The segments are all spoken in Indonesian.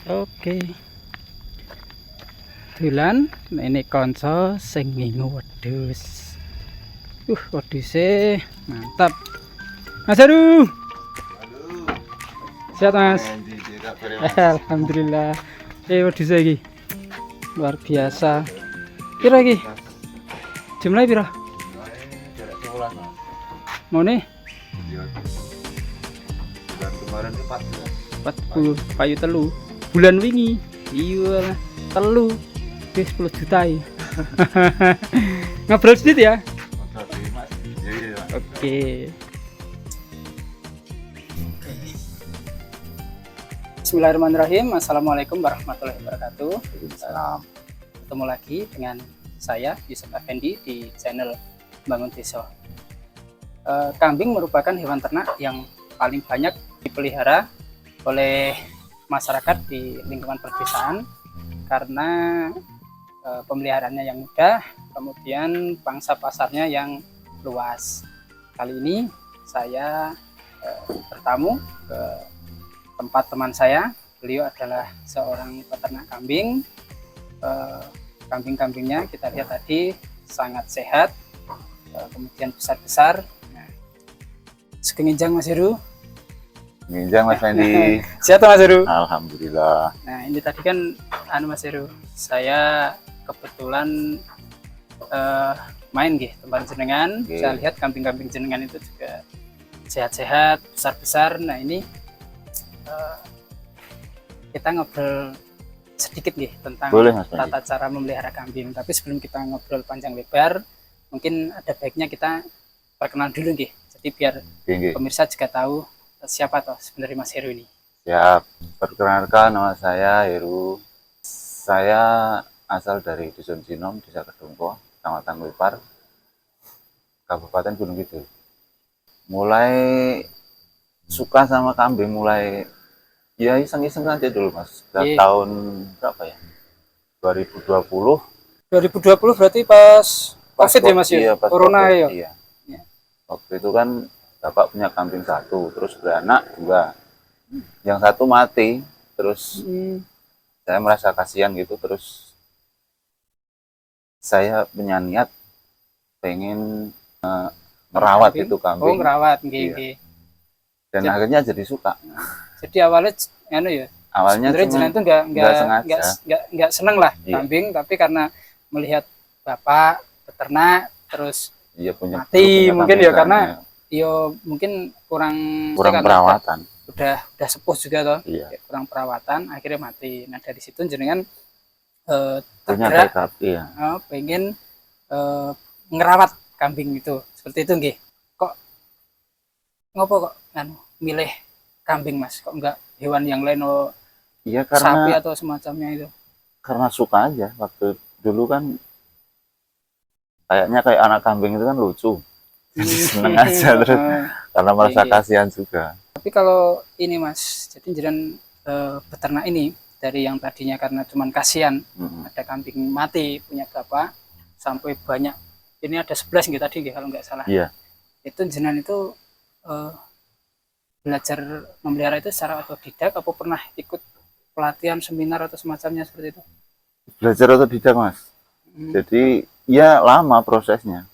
Oke, dolan ini konco sing ngingu wedhus. Wedhuse mantap. Mas Aduh. Sehat Mas. Alhamdulillah. Wedhuse iki luar biasa. Pira iki? Jumlahe pira? Mau nih? Bulan kemarin 40 payu telu. Bulan wingi. Iya, telu. 10 juta ya. Ngobrol sedikit ya. Oke. Bismillahirrahmanirrahim. Assalamualaikum warahmatullahi wabarakatuh. Salam. Ketemu lagi dengan saya Yusuf Effendi di channel Bangun Desa. Kambing merupakan hewan ternak yang paling banyak dipelihara oleh masyarakat di lingkungan perdesaan karena pemeliharaannya yang mudah, kemudian pangsa pasarnya yang luas. Kali ini saya bertamu ke tempat teman saya. Beliau adalah seorang peternak kambing. Kambing-kambingnya kita lihat tadi sangat sehat, kemudian besar-besar. Sekenginjang Mas Heru. Nginjang Mas Fendi. Sehat Mas Heru. Alhamdulillah. Nah ini tadi kan Mas Heru, saya kebetulan main tempat jenengan. Saya lihat kambing-kambing jenengan itu juga sehat-sehat, besar-besar. Nah ini kita ngobrol sedikit tentang tata cara memelihara kambing. Tapi sebelum kita ngobrol panjang lebar, mungkin ada baiknya kita perkenalan dulu Jadi biar pemirsa juga tahu siapa toh sebenarnya Mas Heru ini. Siap. Perkenalkan, nama saya Heru. Saya asal dari Dusun Sinom, Desa Kedungko, Kecamatan Wipar, Kabupaten Gunung Kidul. Mulai suka sama kambing mulai ya iseng-iseng aja dulu Mas. Tahun berapa ya? 2020. 2020 berarti pas COVID ya Mas ya? Iya, pas Corona COVID, ya? Iya. Waktu itu kan Bapak punya kambing 1, terus beranak 2. Yang 1 mati, terus saya merasa kasihan gitu, terus saya punya niat pengen merawat itu kambing. Oh, merawat, iya. Dan akhirnya jadi suka. Jadi awalnya awalnya jenengan itu nggak seneng lah kambing, tapi karena melihat Bapak peternak terus punya mati mungkin karena mungkin kurang perawatan. Udah sepuh juga toh. Iya. Kurang perawatan akhirnya mati. Nah dari situ jenengan tergerak pengen ngerawat kambing itu seperti itu Kok ngopo milih kambing Mas? Kok enggak hewan yang lain karena sapi atau semacamnya itu? Karena suka aja. Waktu dulu kan kayaknya kayak anak kambing itu kan lucu. Seneng aja terus karena merasa kasihan juga. Tapi kalau ini Mas, jadi jenengan beternak ini dari yang tadinya karena cuman kasihan ada kambing mati punya Bapak sampai banyak, ini ada 11 tadi kalau nggak salah. Iya. Itu jenengan itu belajar memelihara itu secara otodidak apa pernah ikut pelatihan seminar atau semacamnya seperti itu? Belajar otodidak Mas. Jadi ya lama prosesnya.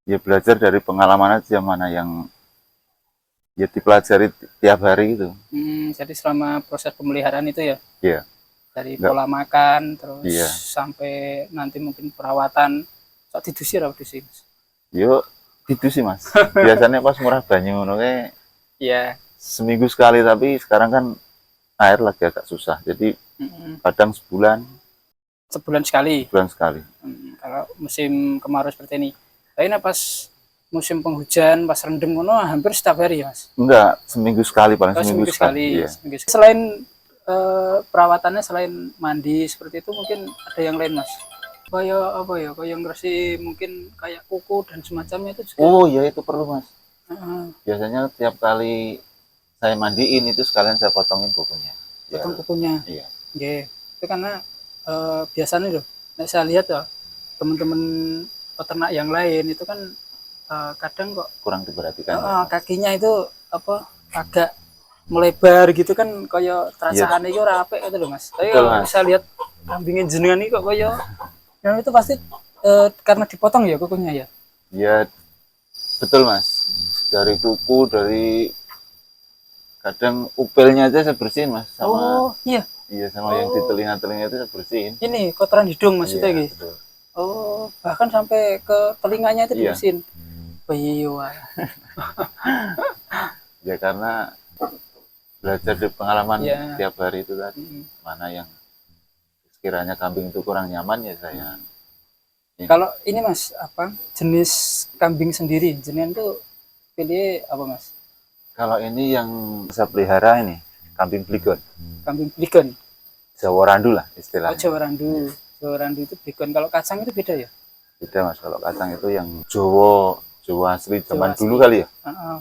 Ya belajar dari pengalaman aja, mana yang ya dipelajari tiap hari itu. Jadi selama proses pemeliharaan itu ya? Iya. Dari pola makan terus sampai nanti mungkin perawatan. Sok didusi atau didusi Mas? Yo didusi Mas. Biasanya pas murah banyu iya. Seminggu sekali, tapi sekarang kan air lagi agak susah. Jadi kadang sebulan sekali. Kalau musim kemarau seperti ini. Tapi pas musim penghujan, pas rendem hampir setiap hari ya Mas? Enggak, seminggu sekali paling. Seminggu sekali. Iya. Selain perawatannya, selain mandi seperti itu, mungkin ada yang lain Mas? Kayak yang ngersih mungkin kayak kuku dan semacamnya itu juga. Oh iya, itu perlu Mas. Biasanya tiap kali saya mandiin itu sekalian saya potongin kukunya. Potong kukunya? Iya. Itu karena biasanya saya lihat teman-teman peternak yang lain itu kan kadang kok kurang diperhatikan. kakinya itu agak melebar gitu kan kaya terasaan iki ora apik gitu loh Mas. Tapi Betul, kalau Mas. bisa lihat kambingnya jenengan ini kok kaya yang itu pasti karena dipotong ya kukunya ya. Ya betul Mas. Dari kuku, dari kadang upilnya aja saya bersihin Mas, sama Oh, iya. iya sama yang di telinga-telinga itu saya bersihin. Ini kotoran hidung maksudnya Iya, gitu. betul. Oh, bahkan sampai ke telinganya itu Iya. dibersihin. Oh iya. Wah. Ya karena belajar di pengalaman Iya. tiap hari itu tadi, Mm. mana yang sekiranya kambing itu kurang nyaman ya saya. Kalau ini Mas, apa jenis kambing sendiri, jenengan tuh pilih apa Mas? Kalau ini yang saya pelihara ini kambing Bligon, Kambing Brigon. Jawa Randu lah Oh, istilahnya. Jawa Randu. Jawa Randu itu Brigon. Kalau kacang itu beda ya? Beda Mas, kalau kacang itu yang Jawa Jawa asli zaman Jawa dulu asli. kali ya. Heeh.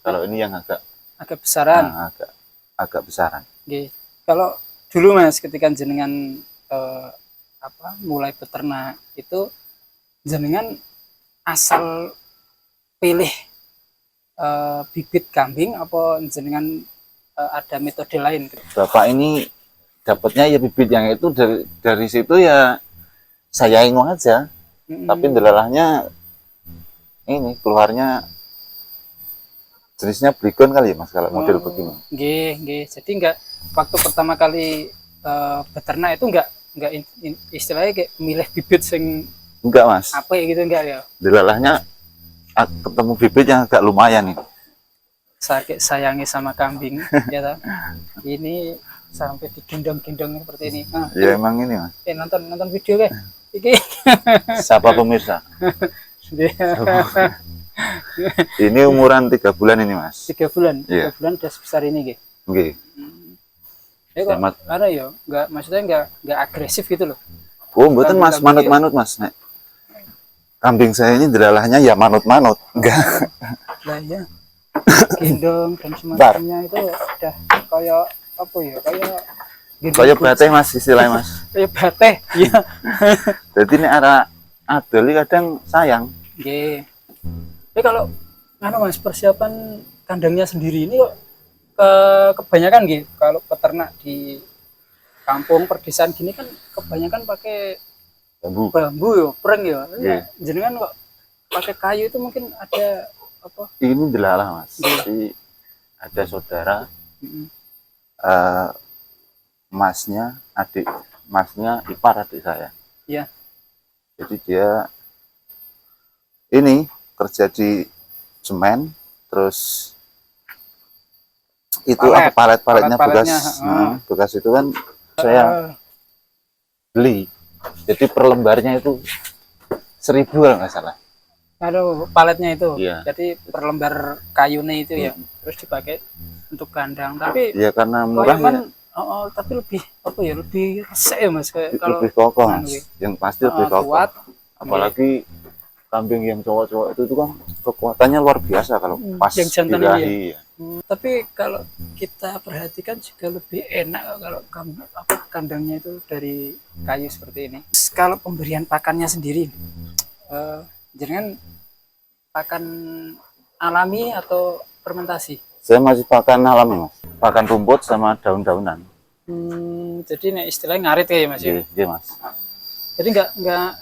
Kalau ini yang agak Agak besaran. agak besaran. Nggih. Kalau dulu Mas ketika jenengan mulai beternak itu jenengan asal pilih bibit kambing apa jenengan ada metode lain? Bapak ini dapatnya ya bibit yang itu dari situ ya saya ingin aja. Tapi delalahnya ini keluarnya jenisnya Bligon kali ya Mas kalau model begini. Nggih. Jadi enggak waktu pertama kali beternak itu enggak istilahnya kayak milih bibit sing Enggak Mas. apa gitu enggak ya? Delalahnya ketemu bibit yang agak lumayan nih. Sakit sayangi sama kambing ya toh. Ini sampai digendong-gendong seperti ini. Nah, Ya emang ini Mas. nonton video ke. Iki. Siapa pemirsa? Ini umuran 3 bulan ini Mas. 3 bulan. 3 Iya. bulan udah sebesar ini nggih. Nggih. Kok Selamat. ada ya, maksudnya enggak agresif gitu loh. Oh, mboten Mas, manut-manut Mas. Nek kambing saya ini delalahnya ya manut-manut. Enggak. Lah ya. Gendong dan semacamnya itu udah kayak apa ya? Kayak bateh Mas istilahnya Mas. Kayak bateh. Iya. Jadi nek arah adol iki kadang sayang. Nggih. Tapi kalau Mas persiapan kandangnya sendiri ini kok kebanyakan gitu kalau peternak di kampung perdesaan gini kan kebanyakan pakai bambu ya, pring ya. Iya. Jenengan kok pakai kayu itu mungkin ada apa? Ini delalah Mas. Jadi ada saudara masnya ipar adik saya. Iya. Jadi dia ini kerja di semen, terus itu apa paletnya bekas, bekas itu kan saya beli. Jadi per lembarnya itu 1.000 kalau nggak salah. Aduh, paletnya itu. Iya. Jadi per lembar kayunya itu ya, terus dipakai untuk kandang. Tapi ya karena murah ya. Tapi lebih apa ya, lebih resek ya Mas kalau lebih kokoh Mas. Yang pasti lebih kokoh. Kuat. Apalagi kambing yang cowok-cowok itu kan kekuatannya luar biasa kalau pas yang jantan dirahi. Ya. Tapi kalau kita perhatikan juga lebih enak kalau kandangnya itu dari kayu seperti ini. Kalau pemberian pakannya sendiri, jangan pakan alami atau fermentasi. Saya masih pakan alami Mas, pakan rumput sama daun-daunan. Jadi nih istilahnya ngarit kayak Mas ya. Iya Mas. Jadi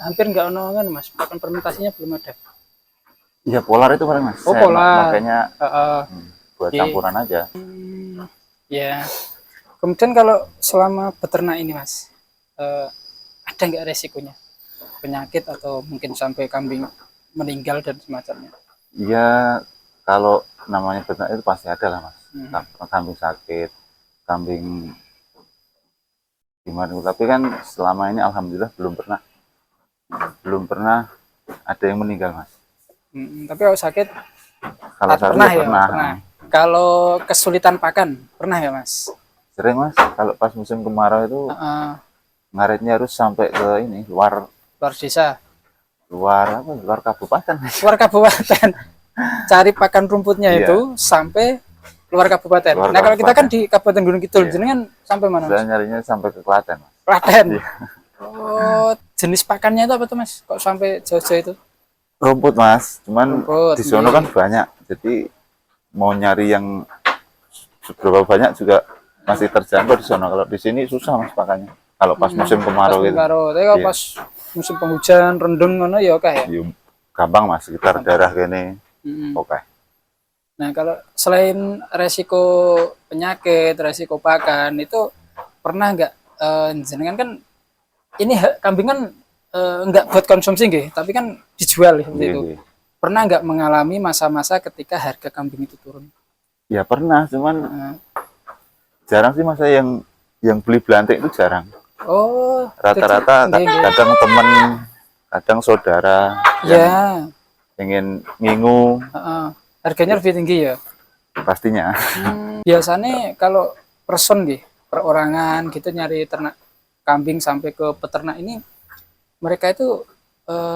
hampir nggak ono kan Mas, pakan fermentasinya belum ada. Iya polar itu paling Mas. Oh saya polar. Makanya buat Iya. campuran aja. Ya. Kemudian kalau selama beternak ini Mas, ada nggak resikonya? Penyakit atau mungkin sampai kambing meninggal dan semacamnya? Iya, kalau namanya beternak itu pasti ada lah Mas. Kambing sakit, kambing gimana, tapi kan selama ini alhamdulillah belum pernah ada yang meninggal Mas. Tapi kalau sakit Kalau sakit pernah ya? pernah. Kalau kesulitan pakan pernah ya Mas? Sering Mas, kalau pas musim kemarau itu ngaretnya harus sampai ke ini luar desa, luar kabupaten. Luar kabupaten. Cari pakan rumputnya Iya. itu sampai luar kabupaten. Luar Nah kalau kita kan kabupaten. di Kabupaten Gunung Kidul, Iya. jenengan sampai mana Saya Mas? nyarinya sampai ke Klaten Mas. Klaten. Iya. Oh, jenis pakannya itu apa tuh Mas? Kok sampai jauh-jauh itu? Rumput Mas, cuman Rumput, di sono iya. kan banyak, jadi mau nyari yang seberapa banyak juga masih terjangkau di sana. Kalau di sini susah Mas pakannya. Kalau pas musim kemarau Pas gitu. karo, tapi kalau Iya. pas musim penghujan rendeng ngono ya oke ya. Iya, gampang Mas, sekitar Gampang. daerah kene. Mm-mm. Oke. Nah, kalau selain resiko penyakit, resiko pakan itu pernah nggak jenengan kan ini kambing kan nggak buat konsumsi nggih, tapi kan dijual seperti Iya, itu. iya. Pernah nggak mengalami masa-masa ketika harga kambing itu turun? Ya pernah, cuman Nah, jarang sih Mas yang beli belantik itu jarang. oh, Rata-rata nggih, nggih. kadang temen, kadang saudara yang Ya, pengen ngingu harganya lebih tinggi ya. pastinya. Biasanya kalau person gitu, perorangan gitu nyari ternak kambing sampai ke peternak ini, mereka itu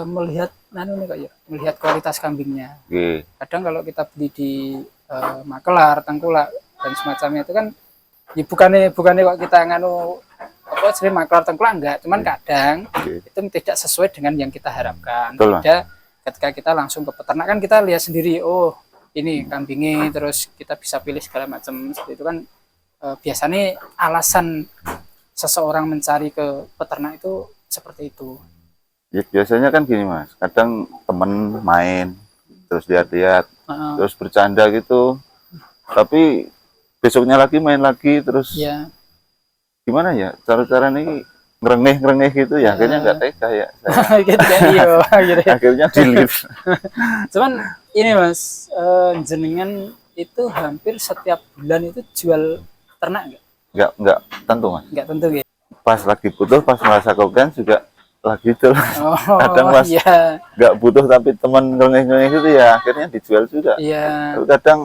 melihat nih kayak melihat kualitas kambingnya. Oke. Kadang kalau kita beli di Makelar, Tengkulak dan semacamnya itu kan ya bukannya kok kita nganu apa sih Makelar Tengkulak enggak, cuman kadang itu tidak sesuai dengan yang kita harapkan. Betul, Mas. Beda ketika kita langsung ke peternak kan kita lihat sendiri, oh ini kambingnya, terus kita bisa pilih segala macam seperti itu kan. Biasanya alasan seseorang mencari ke peternak itu seperti itu. Ya, biasanya kan gini Mas, kadang temen main, terus lihat-lihat, terus bercanda gitu, tapi besoknya lagi main lagi, terus Ya, gimana ya, cara-cara nih ngerengeh gitu ya, akhirnya nggak tega ya, saya gitu kan, iya, gitu ya. akhirnya delete. Cuman ini Mas, jenengan itu hampir setiap bulan itu jual ternak nggak? Nggak tentu Mas, Nggak tentu ya. pas lagi butuh, pas merasa kemudian juga lagi itu. Oh, Kadang pas iya, nggak butuh tapi teman ngerengeh gitu ya, akhirnya dijual juga. iya. Tapi kadang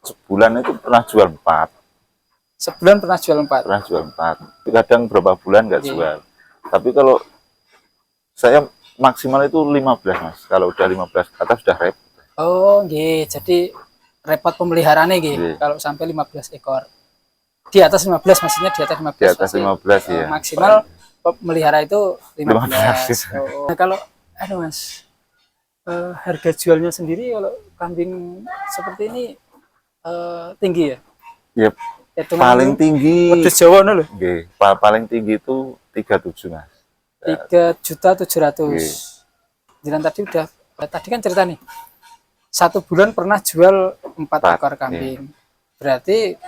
sebulan itu pernah jual 4, Sebulan pernah jual 4. pernah jual 4. Tapi kadang berapa bulan nggak Iya. jual. Tapi kalau saya maksimal itu 15 Mas, kalau udah 15 ke atas sudah repot. Oh, nggih. Jadi repot pemeliharaannya nggih. Iya. Kalau sampai 15 ekor. Di atas 15 maksudnya di atas 15. Di atas pasti, 15 ya. Maksimal pemelihara itu 15. 15. Oh. Nah, kalau Mas, harga jualnya sendiri kalau kambing seperti ini tinggi ya? Ya, Hitungan paling tinggi wedhus Jawa no lho. nggih, paling tinggi itu 37 Mas. 3.700.000. Nggih. Jangan tadi kan cerita nih. 1 bulan pernah jual 4 ekor kambing. Berarti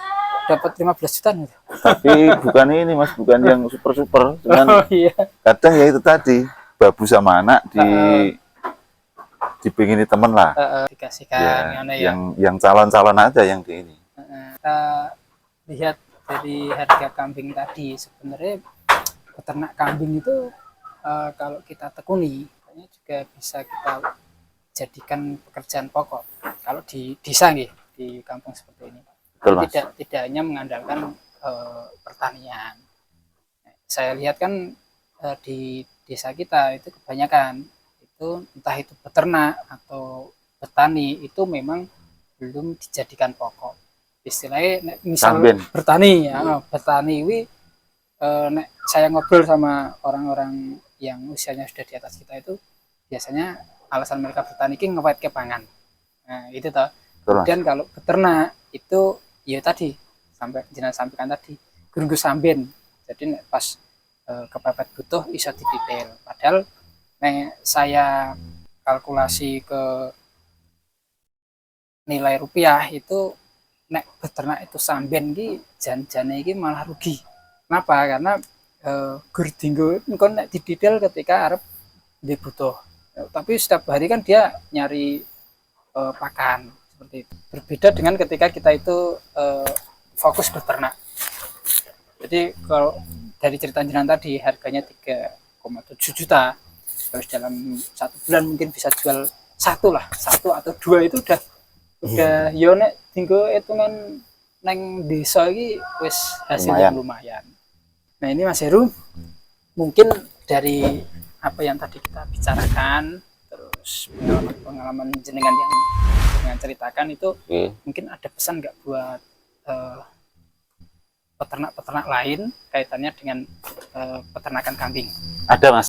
dapat 15 juta nih. Tapi bukan ini Mas, bukan yang super-super, cuman Oh iya. kadang ya itu tadi, babu sama anak dipingini temen lah. Dikasihkan Ya, ngono ya. yang calon-calon aja yang di ini. Kita lihat dari harga kambing tadi, sebenarnya peternak kambing itu kalau kita tekuni kayaknya juga bisa kita jadikan pekerjaan pokok kalau di desa nih, di kampung seperti ini. Betul, Mas. Tidak hanya mengandalkan pertanian. Saya lihat kan di desa kita itu kebanyakan itu entah itu peternak atau petani itu memang belum dijadikan pokok. Istilahnya misal Samben. bertani ya, bertani ini nek saya ngobrol sama orang-orang yang usianya sudah di atas kita itu biasanya alasan mereka bertani ini ngewet ke pangan. Nah, itu toh. Betul, Mas. Dan kalau peternak itu ya tadi sampai jenengan sampaikan tadi gurunggu samben. Jadi nek pas kepepet butuh bisa didetail. Padahal nek saya kalkulasi ke nilai rupiah itu nek beternak itu samben ki jan-jane iki malah rugi. Kenapa? Karena gur dinggo engko nek didetail ketika arep dibutuh. Tapi setiap hari kan dia nyari pakan seperti itu. Berbeda dengan ketika kita itu fokus beternak. Jadi kalau dari cerita jenengan tadi harganya 3,7 juta, terus dalam 1 bulan mungkin bisa jual 1 atau 2 itu udah yo nek tinggo hitungan neng desa iki wis hasilnya lumayan. Nah, ini Mas Heru mungkin dari apa yang tadi kita bicarakan, terus pengalaman jenengan yang dengan ceritakan itu mungkin ada pesan nggak buat peternak-peternak lain kaitannya dengan peternakan kambing? Ada Mas.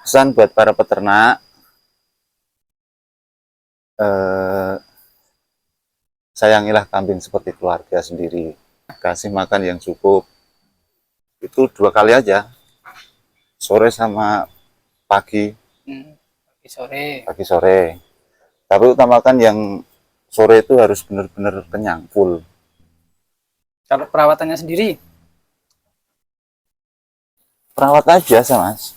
Pesan buat para peternak, sayangilah kambing seperti keluarga sendiri. Kasih makan yang cukup. Itu 2 kali aja. Sore sama pagi. Pagi sore. Pagi sore. Tapi utamakan yang sore itu harus benar-benar kenyang, full. Kalau perawatannya sendiri? Perawatan biasa, Mas.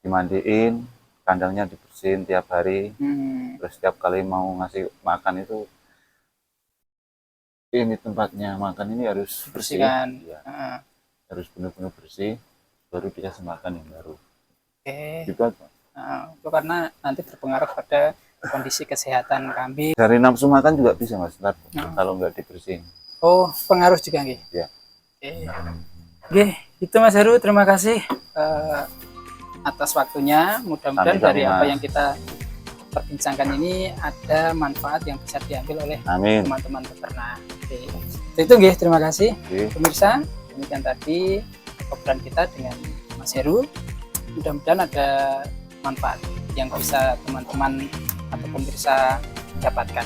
Dimandiin, kandangnya dibersihin tiap hari. Terus setiap kali mau ngasih makan itu, ini tempatnya makan ini harus bersih. Ya. Harus benar-benar bersih, baru dikasih makan yang baru. Gitu aja. Itu karena nanti berpengaruh pada kondisi kesehatan kambing. Dari nafsu makan juga bisa, Mas, kalau nggak dibersihin. Oh, pengaruh juga nggih? Ya. Oke, itu Mas Heru, terima kasih atas waktunya. Mudah-mudahan dari apa yang kita perbincangkan ini ada manfaat yang bisa diambil oleh teman-teman peternak. Oke. Itu nggih, terima kasih. Pemirsa, demikian tadi obrolan kita dengan Mas Heru. Mudah-mudahan ada manfaat yang bisa teman-teman atau pemirsa dapatkan.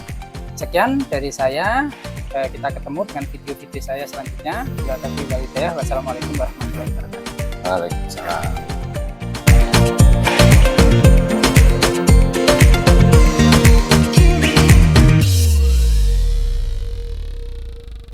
Sekian dari saya. Kita ketemu dengan video-video saya selanjutnya. Wassalamualaikum warahmatullahi wabarakatuh. Waalaikumsalam.